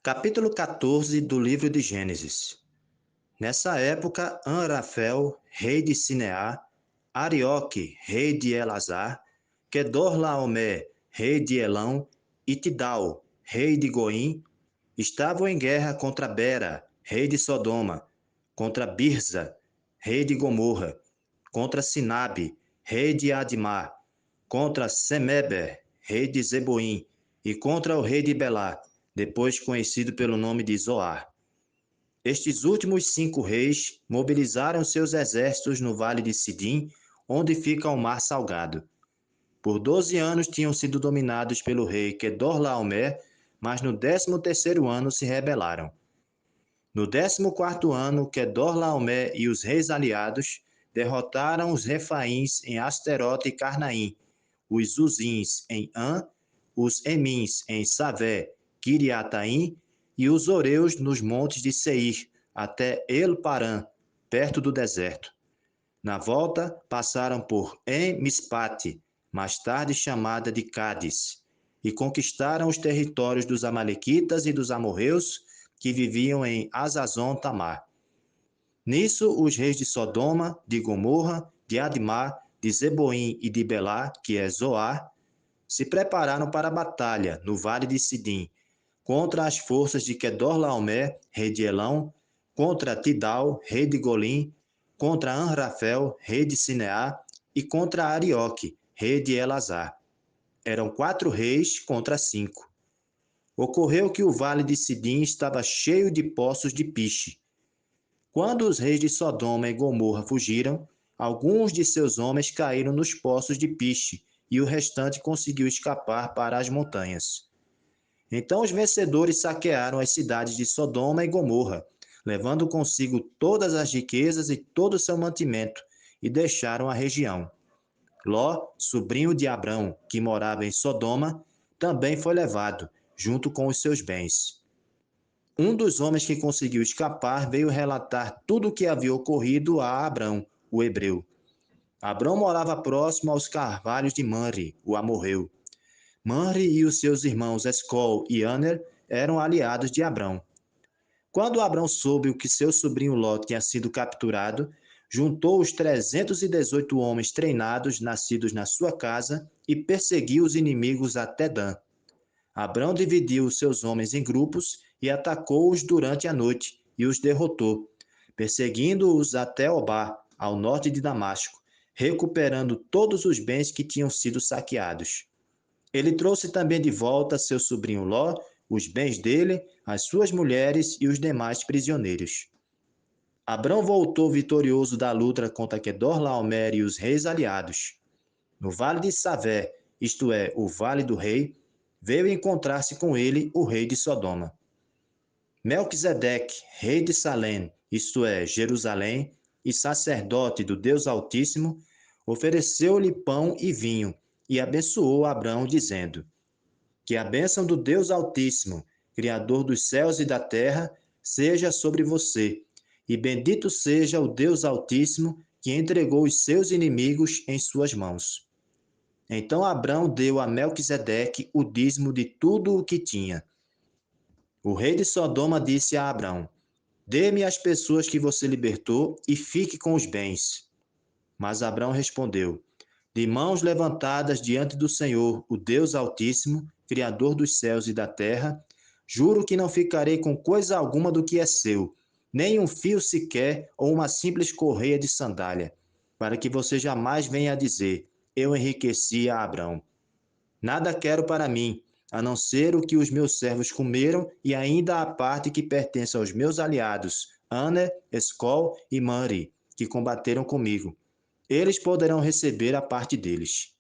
Capítulo 14 do livro de Gênesis. Nessa época, Anrafel, rei de Sinear, Arioque, rei de Elazar, Quedorlaomé, rei de Elão, e Tidal, rei de Goim, estavam em guerra contra Bera, rei de Sodoma, contra Birza, rei de Gomorra, contra Sinabe, rei de Admar, contra Semeber, rei de Zeboim, e contra o rei de Belá, depois conhecido pelo nome de Zoar. Estes últimos 5 reis mobilizaram seus exércitos no vale de Sidim, onde fica o Mar Salgado. Por 12 anos tinham sido dominados pelo rei Quedorlaomer, mas no 13º ano se rebelaram. No 14º ano, Quedorlaomer e os reis aliados derrotaram os Refaíns em Asterote e Carnaim, os Uzins em An, os Emins em Savé, Quiriataim e os Oreus nos montes de Seir, até El-Parã, perto do deserto. Na volta, passaram por En-Mispate, mais tarde chamada de Cádiz, e conquistaram os territórios dos Amalequitas e dos amorreus, que viviam em Azazon-Tamar. Nisso, os reis de Sodoma, de Gomorra, de Admar, de Zeboim e de Belá, que é Zoar, se prepararam para a batalha no vale de Sidim, contra as forças de Quedorlaomer, rei de Elão, contra Tidal, rei de Golim, contra Anrafel, rei de Sinear, e contra Arioque, rei de Elazar. Eram 4 reis contra 5. Ocorreu que o vale de Sidim estava cheio de poços de piche. Quando os reis de Sodoma e Gomorra fugiram, alguns de seus homens caíram nos poços de piche, e o restante conseguiu escapar para as montanhas. Então os vencedores saquearam as cidades de Sodoma e Gomorra, levando consigo todas as riquezas e todo o seu mantimento, e deixaram a região. Ló, sobrinho de Abrão, que morava em Sodoma, também foi levado, junto com os seus bens. Um dos homens que conseguiu escapar veio relatar tudo o que havia ocorrido a Abrão, o hebreu. Abrão morava próximo aos carvalhos de Manre, o amorreu. Manre e os seus irmãos Escol e Aner eram aliados de Abrão. Quando Abrão soube que seu sobrinho Ló tinha sido capturado, juntou os 318 homens treinados nascidos na sua casa e perseguiu os inimigos até Dan. Abrão dividiu os seus homens em grupos e atacou-os durante a noite e os derrotou, perseguindo-os até Obá, ao norte de Damasco, recuperando todos os bens que tinham sido saqueados. Ele trouxe também de volta seu sobrinho Ló, os bens dele, as suas mulheres e os demais prisioneiros. Abrão voltou vitorioso da luta contra Quedorlaomer e os reis aliados. No vale de Savé, isto é, o vale do rei, veio encontrar-se com ele o rei de Sodoma. Melquisedeque, rei de Salém, isto é, Jerusalém, e sacerdote do Deus Altíssimo, ofereceu-lhe pão e vinho, e abençoou Abrão, dizendo: Que a bênção do Deus Altíssimo, Criador dos céus e da terra, seja sobre você, e bendito seja o Deus Altíssimo, que entregou os seus inimigos em suas mãos. Então Abrão deu a Melquisedeque o dízimo de tudo o que tinha. O rei de Sodoma disse a Abrão: Dê-me as pessoas que você libertou e fique com os bens. Mas Abrão respondeu: De mãos levantadas diante do Senhor, o Deus Altíssimo, Criador dos céus e da terra, juro que não ficarei com coisa alguma do que é seu, nem um fio sequer ou uma simples correia de sandália, para que você jamais venha a dizer: Eu enriqueci a Abrão. Nada quero para mim, a não ser o que os meus servos comeram e ainda a parte que pertence aos meus aliados, Aner, Escol e Manre, que combateram comigo. Eles poderão receber a parte deles.